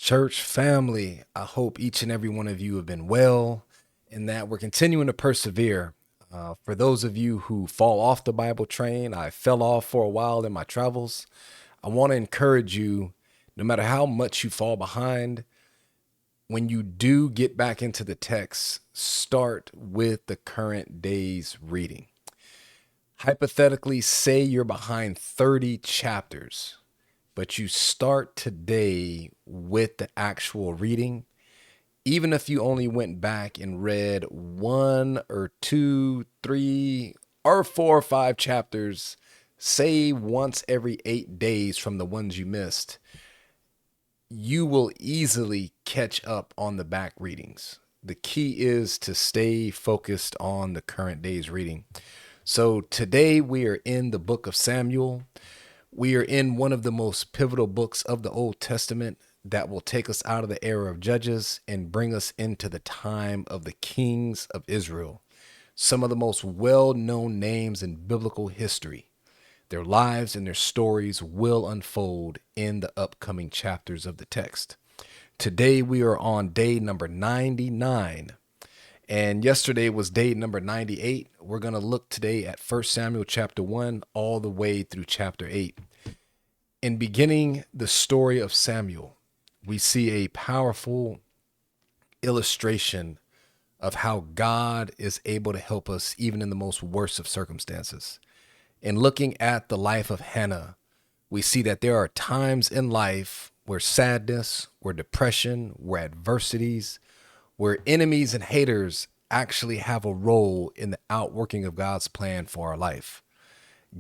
Church family, I hope each and every one of you have been well and that we're continuing to persevere. For those of you who fall off the Bible train, I fell off for a while in my travels. I want to encourage you, no matter how much you fall behind, when you do get back into the text, start with the current day's reading. Hypothetically, say you're behind 30 chapters, but you start today with the actual reading. Even if you only went back and read 1 or 2, 3, or 4 or 5 chapters, say once every 8 days from the ones you missed, you will easily catch up on the back readings. The key is to stay focused on the current day's reading. So today we are in the book of Samuel. We are in one of the most pivotal books of the Old Testament that will take us out of the era of Judges and bring us into the time of the kings of Israel. Some of the most well-known names in biblical history. Their lives and their stories will unfold in the upcoming chapters of the text. Today we are on day number 99. And yesterday was day number 98. We're going to look today at 1 Samuel chapter 1 all the way through chapter 8. In beginning the story of Samuel, we see a powerful illustration of how God is able to help us even in the most worst of circumstances. In looking at the life of Hannah, we see that there are times in life where sadness, where depression, where adversities, where enemies and haters actually have a role in the outworking of God's plan for our life.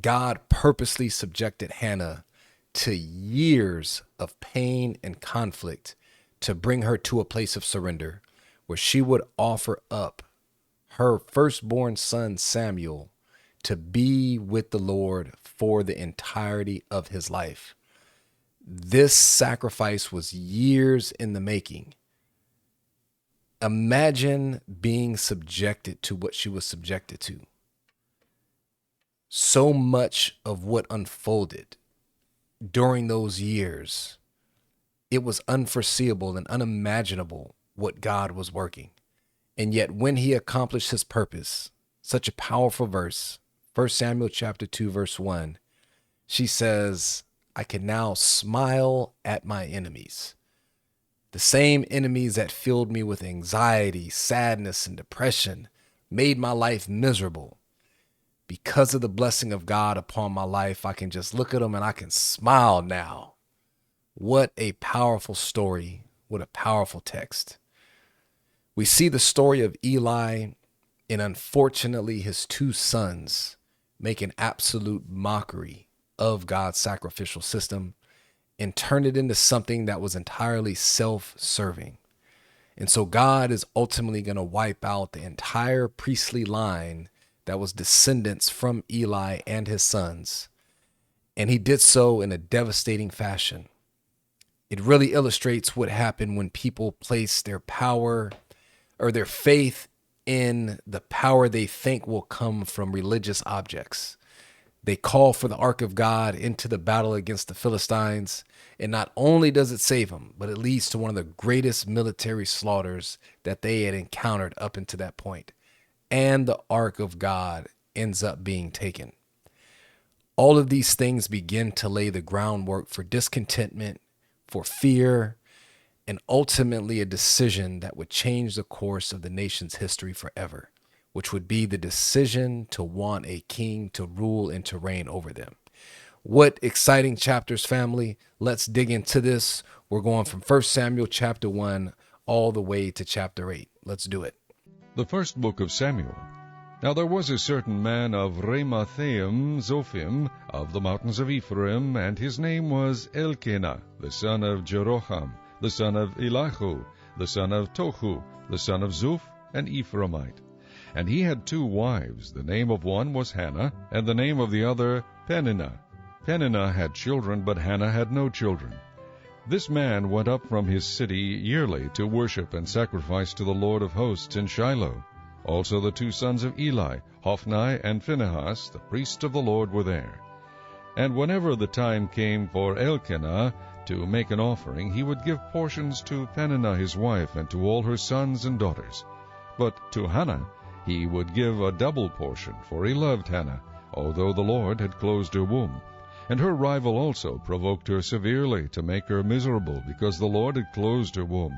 God purposely subjected Hannah to years of pain and conflict to bring her to a place of surrender where she would offer up her firstborn son, Samuel, to be with the Lord for the entirety of his life. This sacrifice was years in the making. Imagine being subjected to what she was subjected to. So much of what unfolded during those years, it was unforeseeable and unimaginable what God was working. And yet when he accomplished his purpose, such a powerful verse, 1 Samuel chapter 2, verse 1, she says, I can now smile at my enemies. The same enemies that filled me with anxiety, sadness, and depression made my life miserable. Because of the blessing of God upon my life, I can just look at them and I can smile now. What a powerful story. What a powerful text. We see the story of Eli and unfortunately his 2 sons make an absolute mockery of God's sacrificial system and turn it into something that was entirely self-serving. And so God is ultimately going to wipe out the entire priestly line that was descendants from Eli and his sons. And he did so in a devastating fashion. It really illustrates what happened when people place their power or their faith in the power they think will come from religious objects. They call for the ark of God into the battle against the Philistines. And not only does it save them, but it leads to one of the greatest military slaughters that they had encountered up until that point. And the ark of God ends up being taken. All of these things begin to lay the groundwork for discontentment, for fear, and ultimately a decision that would change the course of the nation's history forever, which would be the decision to want a king to rule and to reign over them. What exciting chapters, family. Let's dig into this. We're going from 1 Samuel chapter 1 all the way to chapter 8. Let's do it. The first book of Samuel. Now there was a certain man of Ramathaim Zophim, of the mountains of Ephraim, and his name was Elkanah, the son of Jeroham, the son of Elihu, the son of Tohu, the son of Zuph, an Ephraimite. And he had 2 wives. The name of one was Hannah, and the name of the other Peninnah. Peninnah had children, but Hannah had no children. This man went up from his city yearly to worship and sacrifice to the Lord of hosts in Shiloh. Also the 2 sons of Eli, Hophni and Phinehas, the priests of the Lord, were there. And whenever the time came for Elkanah to make an offering, he would give portions to Peninnah his wife, and to all her sons and daughters. But to Hannah he would give a double portion, for he loved Hannah, although the Lord had closed her womb. And her rival also provoked her severely to make her miserable, because the Lord had closed her womb.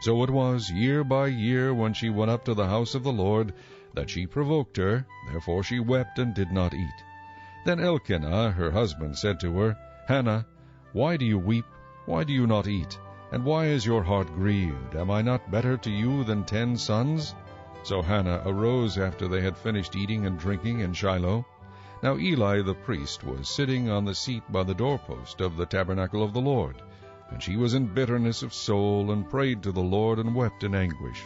So it was, year by year, when she went up to the house of the Lord, that she provoked her. Therefore she wept and did not eat. Then Elkanah her husband said to her, Hannah, why do you weep? Why do you not eat? And why is your heart grieved? Am I not better to you than 10 sons? So Hannah arose after they had finished eating and drinking in Shiloh. Now Eli the priest was sitting on the seat by the doorpost of the tabernacle of the Lord. And she was in bitterness of soul, and prayed to the Lord, and wept in anguish.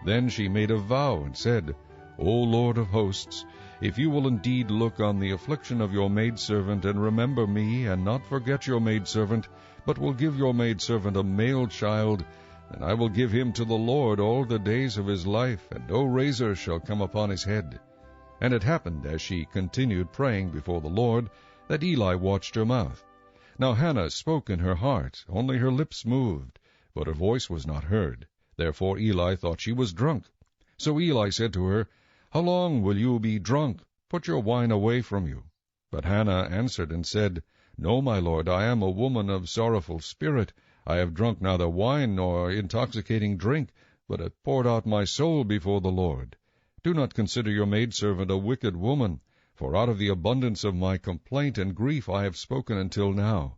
Then she made a vow, and said, O Lord of hosts, if you will indeed look on the affliction of your maidservant, and remember me, and not forget your maidservant, but will give your maidservant a male child, then I will give him to the Lord all the days of his life, and no razor shall come upon his head. And it happened, as she continued praying before the Lord, that Eli watched her mouth. Now Hannah spoke in her heart, only her lips moved, but her voice was not heard. Therefore Eli thought she was drunk. So Eli said to her, How long will you be drunk? Put your wine away from you. But Hannah answered and said, No, my lord, I am a woman of sorrowful spirit. I have drunk neither wine nor intoxicating drink, but have poured out my soul before the Lord. Do not consider your maidservant a wicked woman, for out of the abundance of my complaint and grief I have spoken until now.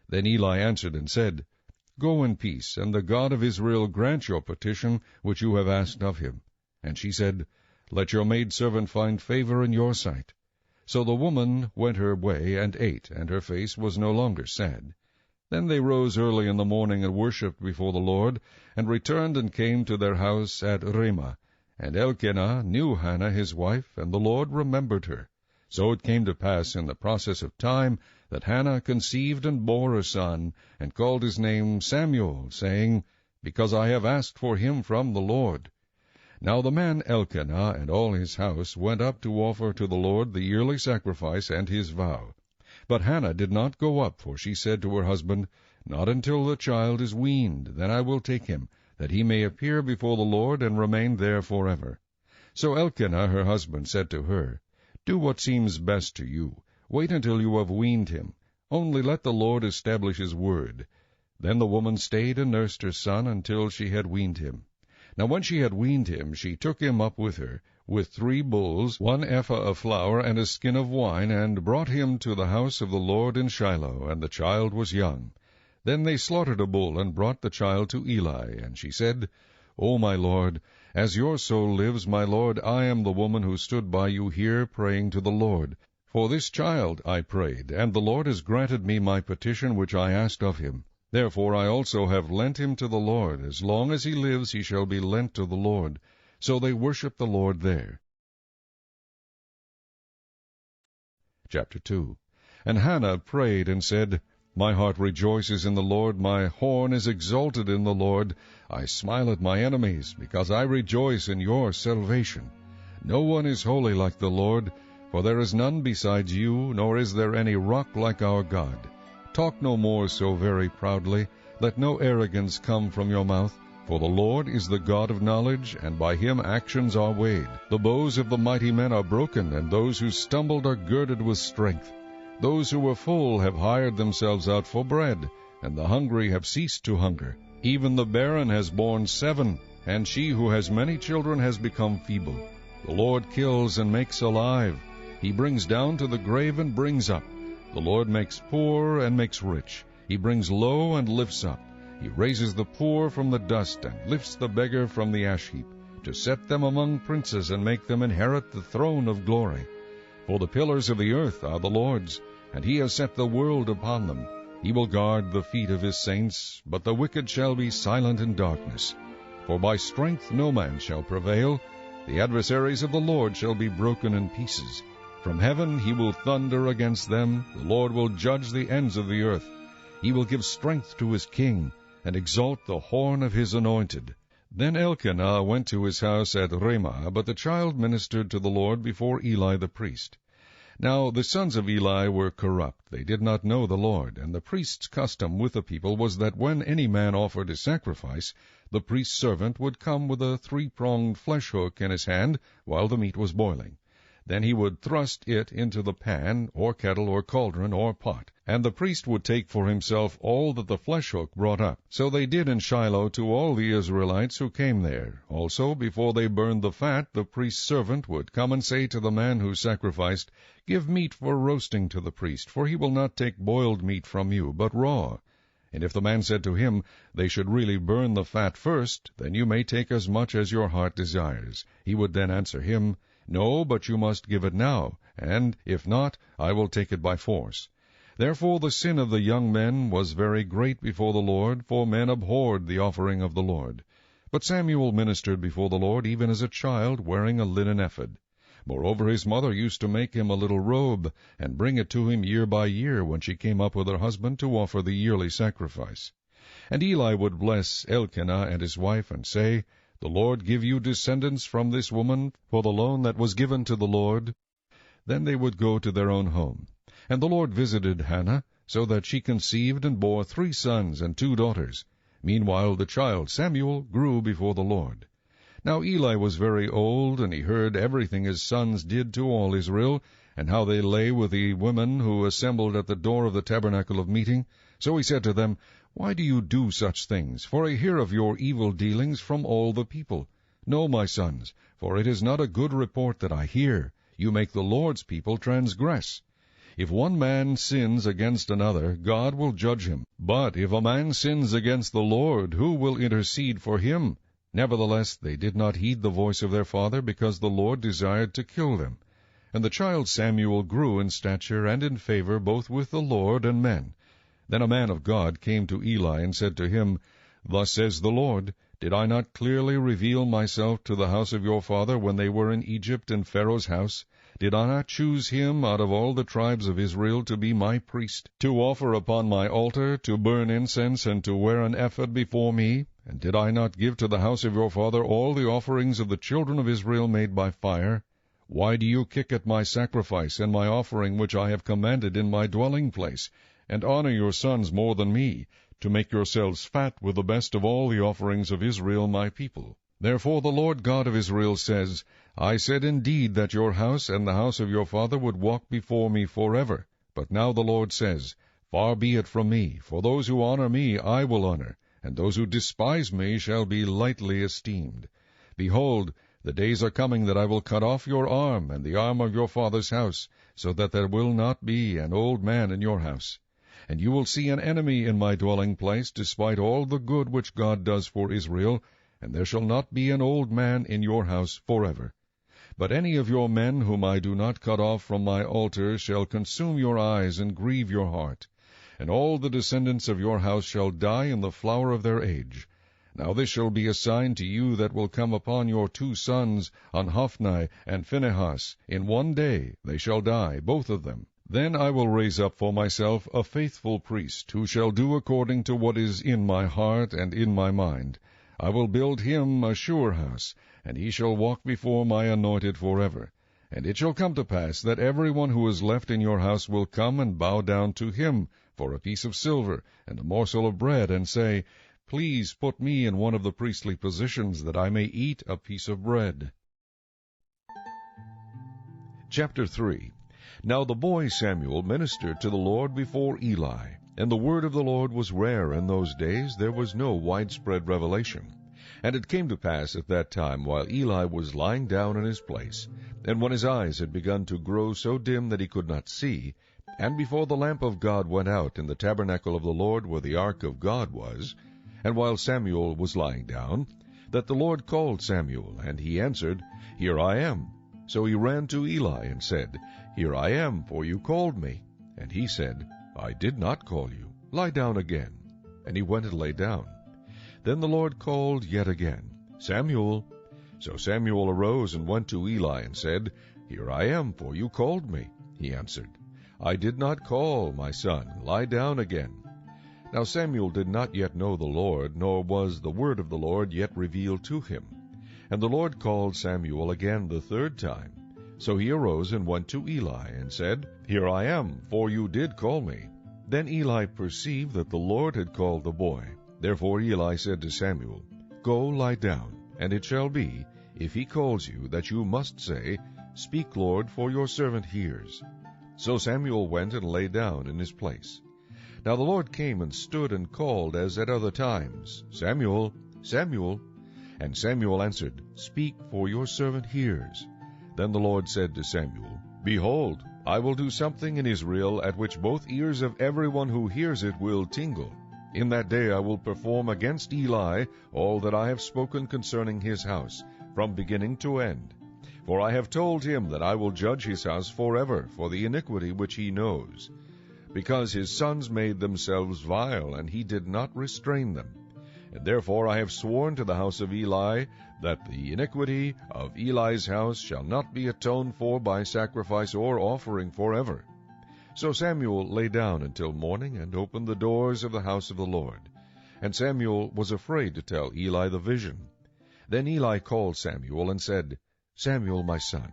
Then Eli answered and said, Go in peace, and the God of Israel grant your petition which you have asked of him. And she said, Let your maidservant find favor in your sight. So the woman went her way and ate, and her face was no longer sad. Then they rose early in the morning and worshipped before the Lord, and returned and came to their house at Ramah. And Elkanah knew Hannah his wife, and the Lord remembered her. So it came to pass in the process of time that Hannah conceived and bore a son, and called his name Samuel, saying, Because I have asked for him from the Lord. Now the man Elkanah and all his house went up to offer to the Lord the yearly sacrifice and his vow. But Hannah did not go up, for she said to her husband, Not until the child is weaned, then I will take him, that he may appear before the Lord and remain there forever. So Elkanah her husband said to her, Do what seems best to you. Wait until you have weaned him. Only let the Lord establish his word. Then the woman stayed and nursed her son until she had weaned him. Now when she had weaned him, she took him up with her, with 3 bulls, 1 ephah of flour, and a skin of wine, and brought him to the house of the Lord in Shiloh, and the child was young. Then they slaughtered a bull, and brought the child to Eli. And she said, O my lord, as your soul lives, my lord, I am the woman who stood by you here praying to the Lord. For this child I prayed, and the Lord has granted me my petition which I asked of him. Therefore I also have lent him to the Lord. As long as he lives he shall be lent to the Lord. So they worship the Lord there. Chapter 2. And Hannah prayed and said, My heart rejoices in the Lord, my horn is exalted in the Lord. I smile at my enemies, because I rejoice in your salvation. No one is holy like the Lord, for there is none besides you, nor is there any rock like our God. Talk no more so very proudly. Let no arrogance come from your mouth. For the Lord is the God of knowledge, and by him actions are weighed. The bows of the mighty men are broken, and those who stumbled are girded with strength. Those who were full have hired themselves out for bread, and the hungry have ceased to hunger. Even the barren has borne 7, and she who has many children has become feeble. The Lord kills and makes alive. He brings down to the grave and brings up. The Lord makes poor and makes rich. He brings low and lifts up. He raises the poor from the dust and lifts the beggar from the ash heap, to set them among princes and make them inherit the throne of glory. For the pillars of the earth are the Lord's, and he has set the world upon them. He will guard the feet of his saints, but the wicked shall be silent in darkness. For by strength no man shall prevail. The adversaries of the Lord shall be broken in pieces. From heaven he will thunder against them. The Lord will judge the ends of the earth. He will give strength to his king, and exalt the horn of his anointed. Then Elkanah went to his house at Ramah, but the child ministered to the Lord before Eli the priest. Now the sons of Eli were corrupt. They did not know the Lord, and the priest's custom with the people was that when any man offered a sacrifice, the priest's servant would come with a 3-pronged flesh hook in his hand while the meat was boiling. Then he would thrust it into the pan, or kettle, or cauldron, or pot, and the priest would take for himself all that the flesh hook brought up. So they did in Shiloh to all the Israelites who came there. Also, before they burned the fat, the priest's servant would come and say to the man who sacrificed, "Give meat for roasting to the priest, for he will not take boiled meat from you, but raw." And if the man said to him, "They should really burn the fat first, then you may take as much as your heart desires," he would then answer him, "No, but you must give it now, and if not, I will take it by force." Therefore the sin of the young men was very great before the Lord, for men abhorred the offering of the Lord. But Samuel ministered before the Lord even as a child, wearing a linen ephod. Moreover, his mother used to make him a little robe, and bring it to him year by year when she came up with her husband to offer the yearly sacrifice. And Eli would bless Elkanah and his wife, and say, "The Lord give you descendants from this woman for the loan that was given to the Lord." Then they would go to their own home. And the Lord visited Hannah, so that she conceived and bore 3 sons and 2 daughters. Meanwhile the child Samuel grew before the Lord. Now Eli was very old, and he heard everything his sons did to all Israel, and how they lay with the women who assembled at the door of the tabernacle of meeting. So he said to them, "Why do you do such things? For I hear of your evil dealings from all the people. No, my sons, for it is not a good report that I hear. You make the Lord's people transgress. If one man sins against another, God will judge him. But if a man sins against the Lord, who will intercede for him?" Nevertheless, they did not heed the voice of their father, because the Lord desired to kill them. And the child Samuel grew in stature and in favor both with the Lord and men. Then a man of God came to Eli and said to him, "Thus says the Lord, did I not clearly reveal myself to the house of your father when they were in Egypt in Pharaoh's house? Did I not choose him out of all the tribes of Israel to be my priest, to offer upon my altar, to burn incense, and to wear an ephod before me? And did I not give to the house of your father all the offerings of the children of Israel made by fire? Why do you kick at my sacrifice and my offering which I have commanded in my dwelling place, and honor your sons more than me, to make yourselves fat with the best of all the offerings of Israel my people? Therefore the Lord God of Israel says, I said indeed that your house and the house of your father would walk before me forever. But now the Lord says, Far be it from me, for those who honor me I will honor, and those who despise me shall be lightly esteemed. Behold, the days are coming that I will cut off your arm and the arm of your father's house, so that there will not be an old man in your house. And you will see an enemy in my dwelling place, despite all the good which God does for Israel, and there shall not be an old man in your house forever. But any of your men whom I do not cut off from my altar shall consume your eyes and grieve your heart. And all the descendants of your house shall die in the flower of their age. Now this shall be a sign to you that will come upon your 2 sons, on Hophni and Phinehas. In one day they shall die, both of them. Then I will raise up for myself a faithful priest, who shall do according to what is in my heart and in my mind. I will build him a sure house, and he shall walk before my anointed forever. And it shall come to pass that every one who is left in your house will come and bow down to him for a piece of silver and a morsel of bread, and say, Please put me in one of the priestly positions, that I may eat a piece of bread. Chapter 3. Now the boy Samuel ministered to the Lord before Eli. And the word of the Lord was rare in those days. There was no widespread revelation. And it came to pass at that time, while Eli was lying down in his place, and when his eyes had begun to grow so dim that he could not see, and before the lamp of God went out in the tabernacle of the Lord where the ark of God was, and while Samuel was lying down, that the Lord called Samuel, and he answered, Here I am. So he ran to Eli and said, Here I am, for you called me. And he said, I did not call you. Lie down again. And he went and lay down. Then the Lord called yet again, Samuel. So Samuel arose and went to Eli and said, Here I am, for you called me. He answered, I did not call, my son. Lie down again. Now Samuel did not yet know the Lord, nor was the word of the Lord yet revealed to him. And the Lord called Samuel again the 3rd time. So he arose and went to Eli, and said, Here I am, for you did call me. Then Eli perceived that the Lord had called the boy. Therefore Eli said to Samuel, Go lie down, and it shall be, if he calls you, that you must say, Speak, Lord, for your servant hears. So Samuel went and lay down in his place. Now the Lord came and stood and called as at other times, Samuel, Samuel. And Samuel answered, Speak, for your servant hears. Then the Lord said to Samuel, Behold, I will do something in Israel at which both ears of everyone who hears it will tingle. In that day I will perform against Eli all that I have spoken concerning his house, from beginning to end. For I have told him that I will judge his house forever for the iniquity which he knows, because his sons made themselves vile, and he did not restrain them. And therefore I have sworn to the house of Eli that the iniquity of Eli's house shall not be atoned for by sacrifice or offering forever. So Samuel lay down until morning, and opened the doors of the house of the Lord. And Samuel was afraid to tell Eli the vision. Then Eli called Samuel, and said, Samuel, my son.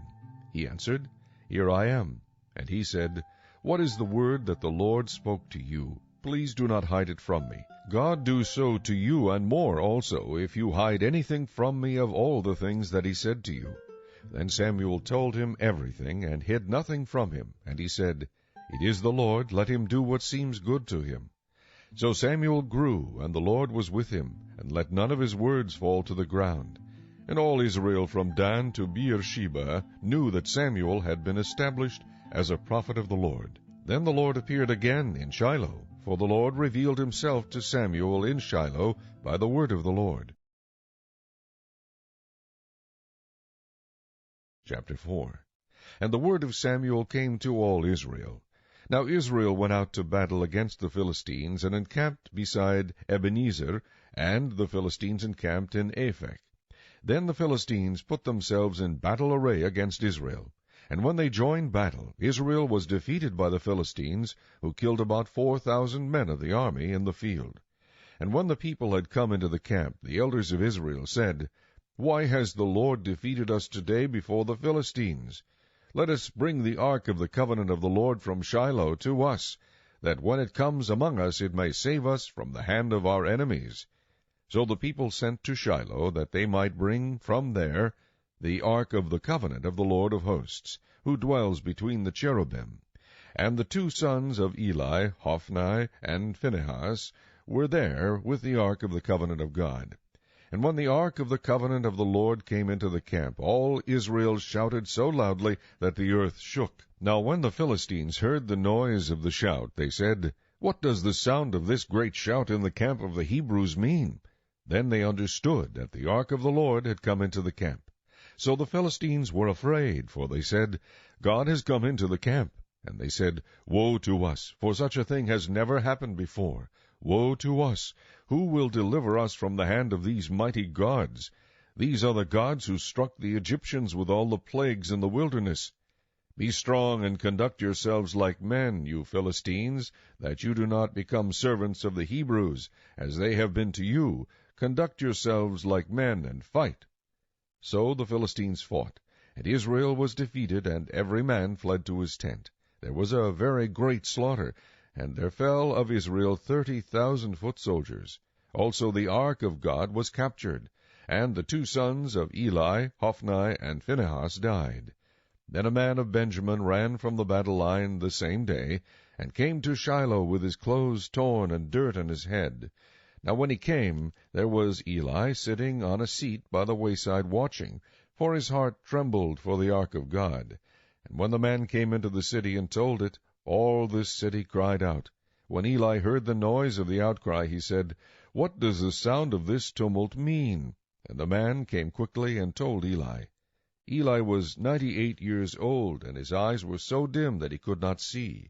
He answered, Here I am. And he said, What is the word that the Lord spoke to you? Please do not hide it from me. God do so to you, and more also, if you hide anything from me of all the things that he said to you. Then Samuel told him everything, and hid nothing from him. And he said, It is the Lord, let him do what seems good to him. So Samuel grew, and the Lord was with him, and let none of his words fall to the ground. And all Israel from Dan to Beersheba knew that Samuel had been established as a prophet of the Lord. Then the Lord appeared again in Shiloh, for the Lord revealed himself to Samuel in Shiloh by the word of the Lord. Chapter 4. And the word of Samuel came to all Israel. Now Israel went out to battle against the Philistines, and encamped beside Ebenezer, and the Philistines encamped in Aphek. Then the Philistines put themselves in battle array against Israel. And when they joined battle, Israel was defeated by the Philistines, who killed about 4,000 men of the army in the field. And when the people had come into the camp, the elders of Israel said, Why has the Lord defeated us today before the Philistines? Let us bring the ark of the covenant of the Lord from Shiloh to us, that when it comes among us it may save us from the hand of our enemies. So the people sent to Shiloh, that they might bring from there the ark of the covenant of the Lord of hosts, who dwells between the cherubim. And the two sons of Eli, Hophni and Phinehas, were there with the ark of the covenant of God. And when the ark of the covenant of the Lord came into the camp, all Israel shouted so loudly that the earth shook. Now when the Philistines heard the noise of the shout, they said, What does the sound of this great shout in the camp of the Hebrews mean? Then they understood that the ark of the Lord had come into the camp. So the Philistines were afraid, for they said, God has come into the camp. And they said, Woe to us, for such a thing has never happened before. Woe to us! Who will deliver us from the hand of these mighty gods? These are the gods who struck the Egyptians with all the plagues in the wilderness. Be strong and conduct yourselves like men, you Philistines, that you do not become servants of the Hebrews, as they have been to you. Conduct yourselves like men and fight. So the Philistines fought, and Israel was defeated, and every man fled to his tent. There was a very great slaughter, and there fell of Israel 30,000 foot soldiers. Also the ark of God was captured, and the two sons of Eli, Hophni and Phinehas, died. Then a man of Benjamin ran from the battle line the same day, and came to Shiloh with his clothes torn and dirt on his head. Now when he came, there was Eli sitting on a seat by the wayside watching, for his heart trembled for the ark of God. And when the man came into the city and told it, all this city cried out. When Eli heard the noise of the outcry, he said, What does the sound of this tumult mean? And the man came quickly and told Eli. Eli was 98 years old, and his eyes were so dim that he could not see.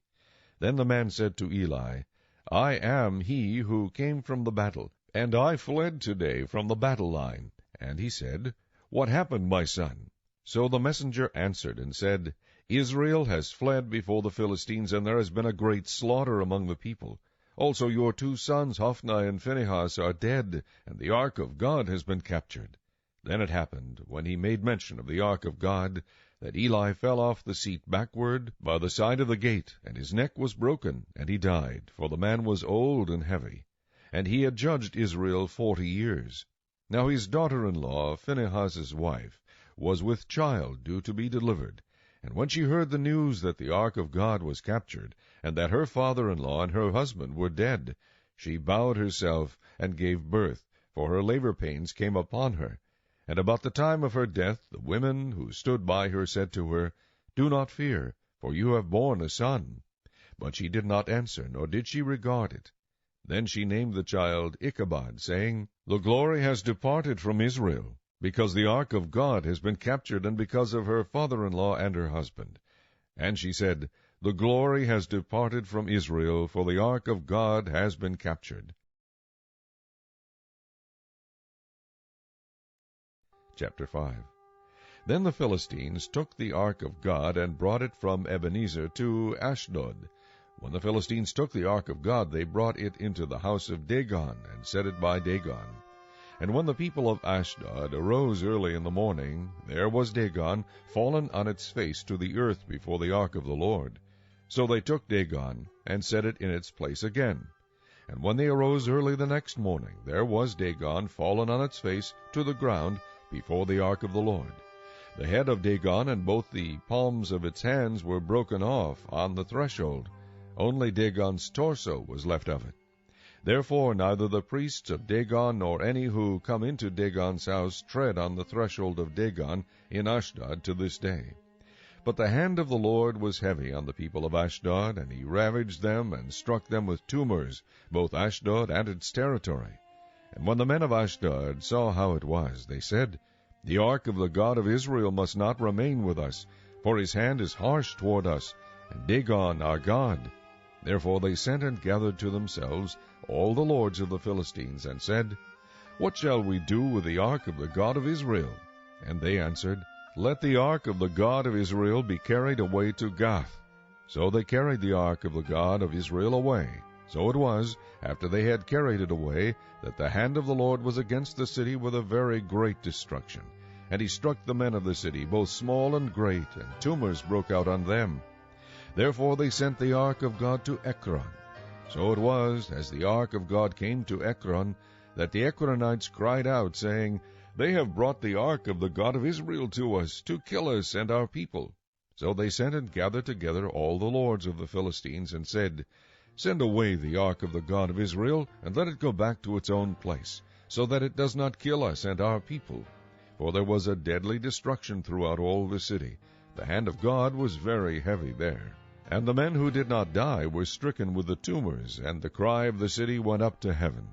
Then the man said to Eli, I am he who came from the battle, and I fled today from the battle line. And he said, What happened, my son? So the messenger answered and said, Israel has fled before the Philistines, and there has been a great slaughter among the people. Also your two sons, Hophni and Phinehas, are dead, and the ark of God has been captured. Then it happened, when he made mention of the ark of God, that Eli fell off the seat backward by the side of the gate, and his neck was broken, and he died, for the man was old and heavy. And he had judged Israel 40 years. Now his daughter-in-law, Phinehas's wife, was with child due to be delivered. And when she heard the news that the ark of God was captured, and that her father-in-law and her husband were dead, she bowed herself and gave birth, for her labor pains came upon her. And about the time of her death, the women who stood by her said to her, Do not fear, for you have borne a son. But she did not answer, nor did she regard it. Then she named the child Ichabod, saying, The glory has departed from Israel, because the ark of God has been captured, and because of her father-in-law and her husband. And she said, The glory has departed from Israel, for the ark of God has been captured. Chapter 5. Then the Philistines took the ark of God, and brought it from Ebenezer to Ashdod. When the Philistines took the ark of God, they brought it into the house of Dagon, and set it by Dagon. And when the people of Ashdod arose early in the morning, there was Dagon fallen on its face to the earth before the ark of the Lord. So they took Dagon, and set it in its place again. And when they arose early the next morning, there was Dagon fallen on its face to the ground before the ark of the Lord. The head of Dagon and both the palms of its hands were broken off on the threshold. Only Dagon's torso was left of it. Therefore neither the priests of Dagon nor any who come into Dagon's house tread on the threshold of Dagon in Ashdod to this day. But the hand of the Lord was heavy on the people of Ashdod, and he ravaged them and struck them with tumors, both Ashdod and its territory. And when the men of Ashdod saw how it was, they said, The ark of the God of Israel must not remain with us, for his hand is harsh toward us, and Dagon our God. Therefore they sent and gathered to themselves all the lords of the Philistines, and said, What shall we do with the ark of the God of Israel? And they answered, Let the ark of the God of Israel be carried away to Gath. So they carried the ark of the God of Israel away. So it was, after they had carried it away, that the hand of the Lord was against the city with a very great destruction. And he struck the men of the city, both small and great, and tumors broke out on them. Therefore they sent the ark of God to Ekron. So it was, as the ark of God came to Ekron, that the Ekronites cried out, saying, They have brought the ark of the God of Israel to us, to kill us and our people. So they sent and gathered together all the lords of the Philistines, and said, Send away the ark of the God of Israel, and let it go back to its own place, so that it does not kill us and our people. For there was a deadly destruction throughout all the city. The hand of God was very heavy there. And the men who did not die were stricken with the tumors, and the cry of the city went up to heaven.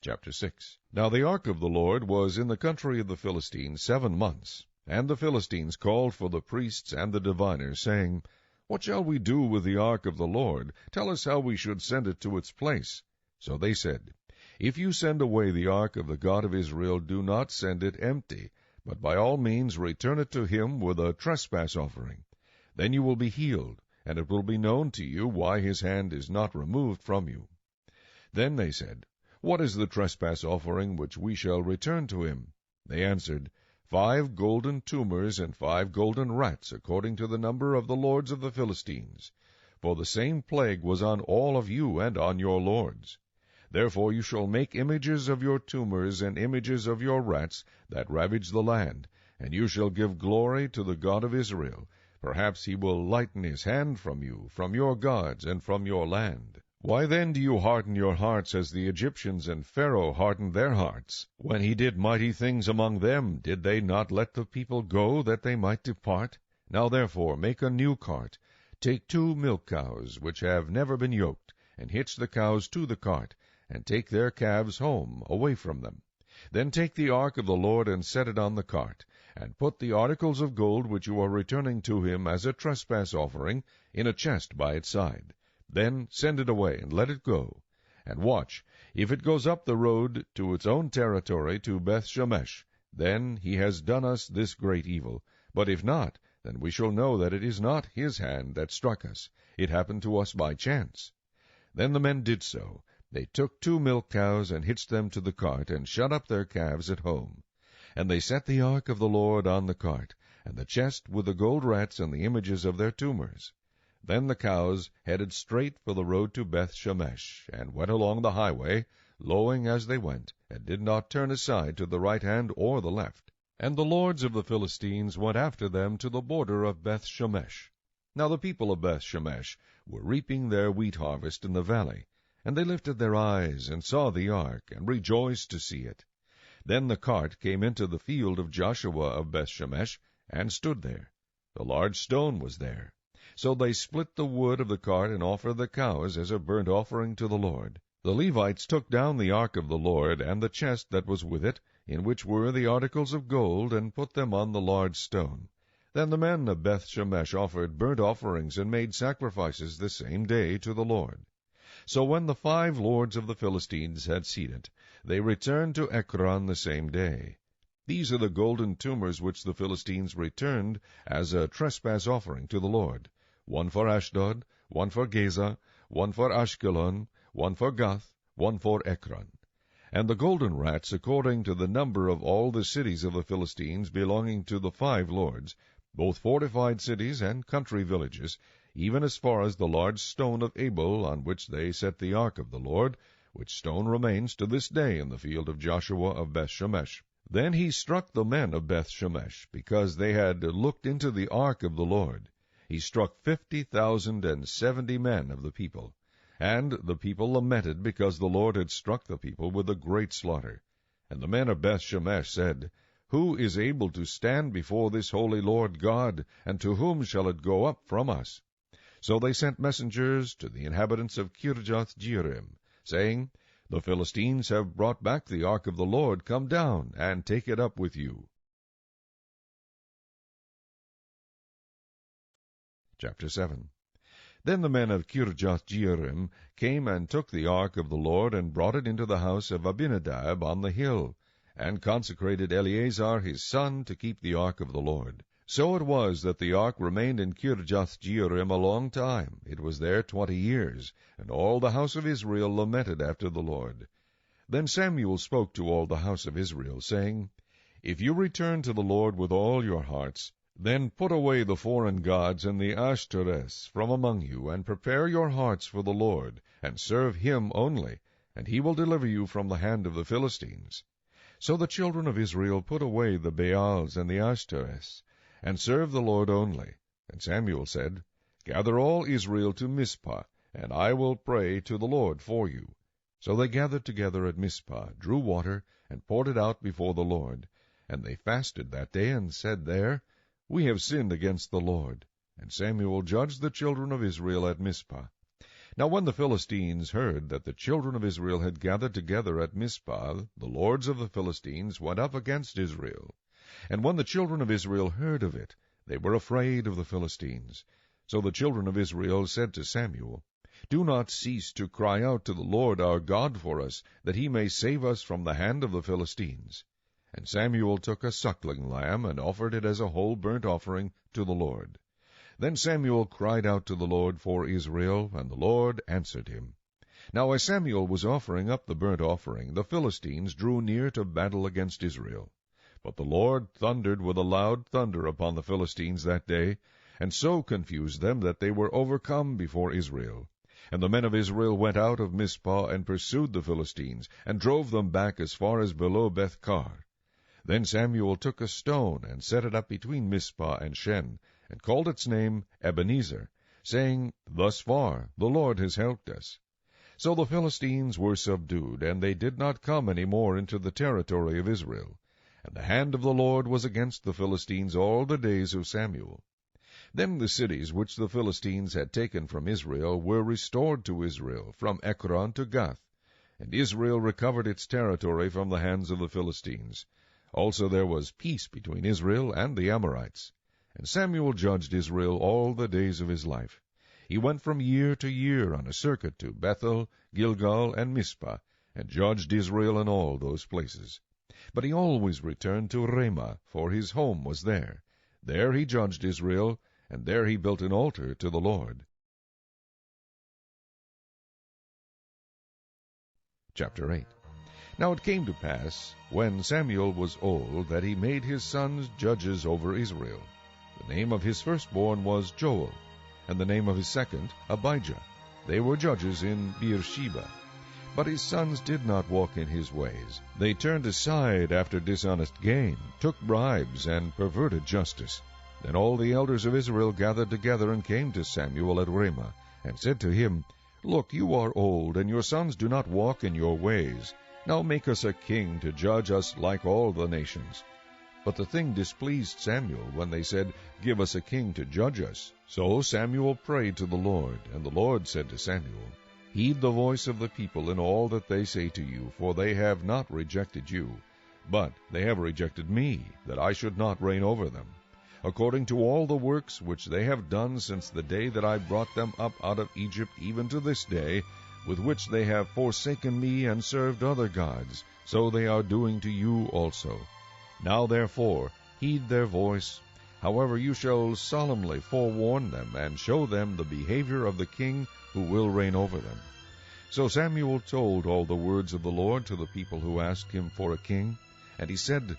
Chapter 6. Now the ark of the Lord was in the country of the Philistines 7 months. And the Philistines called for the priests and the diviners, saying, What shall we do with the ark of the Lord? Tell us how we should send it to its place. So they said, If you send away the ark of the God of Israel, do not send it empty, but by all means return it to him with a trespass offering. Then you will be healed, and it will be known to you why his hand is not removed from you. Then they said, What is the trespass offering which we shall return to him? They answered, 5 golden tumors and 5 golden rats, according to the number of the lords of the Philistines. For the same plague was on all of you and on your lords. Therefore you shall make images of your tumors and images of your rats that ravage the land, and you shall give glory to the God of Israel. Perhaps he will lighten his hand from you, from your gods, and from your land. Why then do you harden your hearts as the Egyptians and Pharaoh hardened their hearts? When he did mighty things among them, did they not let the people go, that they might depart? Now therefore make a new cart. Take 2 milk cows, which have never been yoked, and hitch the cows to the cart, and take their calves home, away from them. Then take the ark of the Lord, and set it on the cart, and put the articles of gold which you are returning to him as a trespass offering in a chest by its side. Then send it away, and let it go. And watch, if it goes up the road to its own territory, to Beth-shemesh, then he has done us this great evil. But if not, then we shall know that it is not his hand that struck us. It happened to us by chance. Then the men did so. They took 2 milk cows and hitched them to the cart, and shut up their calves at home. And they set the ark of the Lord on the cart, and the chest with the gold rats and the images of their tumors. Then the cows headed straight for the road to Beth Shemesh, and went along the highway, lowing as they went, and did not turn aside to the right hand or the left. And the lords of the Philistines went after them to the border of Beth Shemesh. Now the people of Beth Shemesh were reaping their wheat harvest in the valley, and they lifted their eyes and saw the ark, and rejoiced to see it. Then the cart came into the field of Joshua of Beth Shemesh, and stood there. The large stone was there. So they split the wood of the cart, and offered the cows as a burnt offering to the Lord. The Levites took down the ark of the Lord, and the chest that was with it, in which were the articles of gold, and put them on the large stone. Then the men of Beth Shemesh offered burnt offerings, and made sacrifices the same day to the Lord. So when the 5 lords of the Philistines had seen it, they returned to Ekron the same day. These are the golden tumors which the Philistines returned as a trespass offering to the Lord, 1 for Ashdod, 1 for Gaza, 1 for Ashkelon, 1 for Gath, 1 for Ekron. And the golden rats, according to the number of all the cities of the Philistines belonging to the 5 lords, both fortified cities and country villages, even as far as the large stone of Abel, on which they set the ark of the Lord, which stone remains to this day in the field of Joshua of Beth Shemesh. Then he struck the men of Beth Shemesh, because they had looked into the ark of the Lord. He struck 50,070 men of the people. And the people lamented, because the Lord had struck the people with a great slaughter. And the men of Beth Shemesh said, Who is able to stand before this holy Lord God, and to whom shall it go up from us? So they sent messengers to the inhabitants of Kirjath-jearim, saying, The Philistines have brought back the ark of the Lord. Come down, and take it up with you. Chapter 7. Then the men of Kirjath-jearim came and took the ark of the Lord, and brought it into the house of Abinadab on the hill, and consecrated Eleazar his son to keep the ark of the Lord. So it was that the ark remained in Kirjath-jearim a long time. It was there 20 years, and all the house of Israel lamented after the Lord. Then Samuel spoke to all the house of Israel, saying, If you return to the Lord with all your hearts, then put away the foreign gods and the Ashtoreths from among you, and prepare your hearts for the Lord, and serve him only, and he will deliver you from the hand of the Philistines. So the children of Israel put away the Baals and the Ashtoreths, and served the Lord only. And Samuel said, Gather all Israel to Mizpah, and I will pray to the Lord for you. So they gathered together at Mizpah, drew water, and poured it out before the Lord. And they fasted that day, and said there, We have sinned against the Lord. And Samuel judged the children of Israel at Mizpah. Now when the Philistines heard that the children of Israel had gathered together at Mizpah, the lords of the Philistines went up against Israel. And when the children of Israel heard of it, they were afraid of the Philistines. So the children of Israel said to Samuel, Do not cease to cry out to the Lord our God for us, that he may save us from the hand of the Philistines. And Samuel took a suckling lamb, and offered it as a whole burnt offering to the Lord. Then Samuel cried out to the Lord for Israel, and the Lord answered him. Now as Samuel was offering up the burnt offering, the Philistines drew near to battle against Israel. But the Lord thundered with a loud thunder upon the Philistines that day, and so confused them that they were overcome before Israel. And the men of Israel went out of Mizpah, and pursued the Philistines, and drove them back as far as below Beth-kar. Then Samuel took a stone, and set it up between Mizpah and Shen, and called its name Ebenezer, saying, Thus far the Lord has helped us. So the Philistines were subdued, and they did not come any more into the territory of Israel. And the hand of the Lord was against the Philistines all the days of Samuel. Then the cities which the Philistines had taken from Israel were restored to Israel, from Ekron to Gath. And Israel recovered its territory from the hands of the Philistines. Also there was peace between Israel and the Amorites. And Samuel judged Israel all the days of his life. He went from year to year on a circuit to Bethel, Gilgal, and Mizpah, and judged Israel in all those places. But he always returned to Ramah, for his home was there. There he judged Israel, and there he built an altar to the Lord. Chapter 8. Now it came to pass, when Samuel was old, that he made his sons judges over Israel. The name of his firstborn was Joel, and the name of his second Abijah. They were judges in Beersheba. But his sons did not walk in his ways. They turned aside after dishonest gain, took bribes, and perverted justice. Then all the elders of Israel gathered together and came to Samuel at Ramah, and said to him, Look, you are old, and your sons do not walk in your ways. Now make us a king to judge us like all the nations. But the thing displeased Samuel when they said, Give us a king to judge us. So Samuel prayed to the Lord, and the Lord said to Samuel, Heed the voice of the people in all that they say to you, for they have not rejected you, but they have rejected me, that I should not reign over them, according to all the works which they have done since the day that I brought them up out of Egypt, even to this day, with which they have forsaken me and served other gods, so they are doing to you also. Now therefore heed their voice. However, you shall solemnly forewarn them, and show them the behavior of the king who will reign over them. So Samuel told all the words of the Lord to the people who asked him for a king. And he said,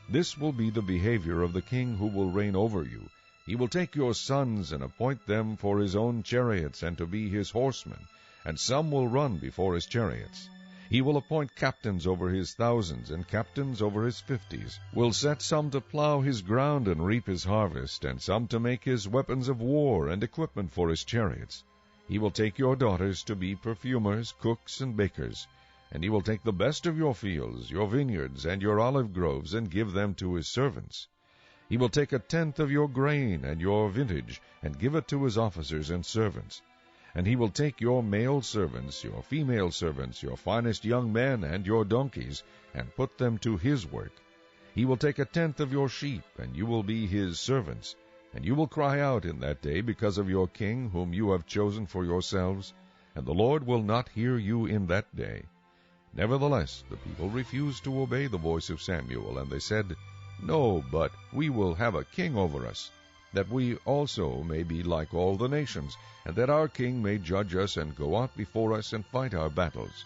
This will be the behavior of the king who will reign over you. He will take your sons and appoint them for his own chariots and to be his horsemen, and some will run before his chariots. He will appoint captains over his thousands, and captains over his 50s, will set some to plow his ground and reap his harvest, and some to make his weapons of war and equipment for his chariots. He will take your daughters to be perfumers, cooks, and bakers, and he will take the best of your fields, your vineyards, and your olive groves, and give them to his servants. He will take 1/10 of your grain and your vintage, and give it to his officers and servants. And he will take your male servants, your female servants, your finest young men, and your donkeys, and put them to his work. He will take 1/10 of your sheep, and you will be his servants. And you will cry out in that day because of your king, whom you have chosen for yourselves, and the Lord will not hear you in that day. Nevertheless, the people refused to obey the voice of Samuel, and they said, No, but we will have a king over us, that we also may be like all the nations, and that our king may judge us and go out before us and fight our battles.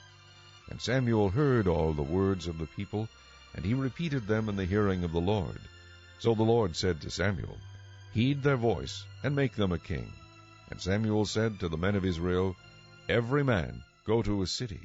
And Samuel heard all the words of the people, and he repeated them in the hearing of the Lord. So the Lord said to Samuel, Heed their voice, and make them a king. And Samuel said to the men of Israel, Every man go to his city.